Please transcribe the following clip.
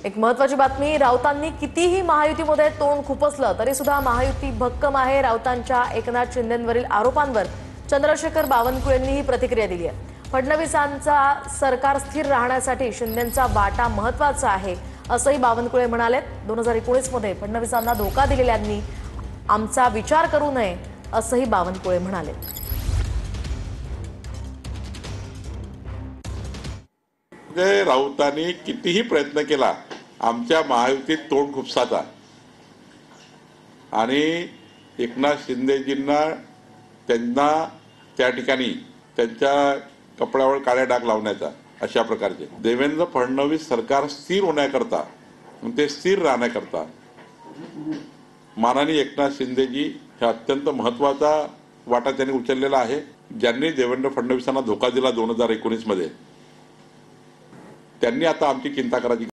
एक महत्त्वाची बातमी, राऊतांनी कितीही महायुतीमध्ये तोंड खुपसलं तरी सुद्धा महायुती भक्कम आहे। राऊतांच्या एकनाथ शिंदेंवरील आरोपांवर चंद्रशेखर बावनकुळेंनी ही प्रतिक्रिया दिली आहे। फडणवीसांचा सरकार स्थिर राहण्यासाठी शिंदेंचा वाटा महत्त्वाचा आहे असंही बावनकुळे म्हणाले। 2019 मध्ये फडणवीसांना धोका दिलेल्यांनी आमचा विचार करू नये असंही बावनकुळे म्हणाले। राऊतांनी कितीही प्रयत्न केला आमच्या महायुतीत तोंड खुपसाचा आणि एकनाथ शिंदेजींना त्यांना त्या ठिकाणी त्यांच्या कपड्यावर काळे डाग लावण्याचा अशा प्रकारचे देवेंद्र फडणवीस सरकार स्थिर होण्याकरता ते स्थिर राहण्याकरता माननीय एकनाथ शिंदेजी हे अत्यंत महत्त्वाचा वाटा त्यांनी उचललेला आहे। ज्यांनी देवेंद्र फडणवीसांना धोका दिला 2019 मध्ये त्यांनी आता आमची चिंता करायची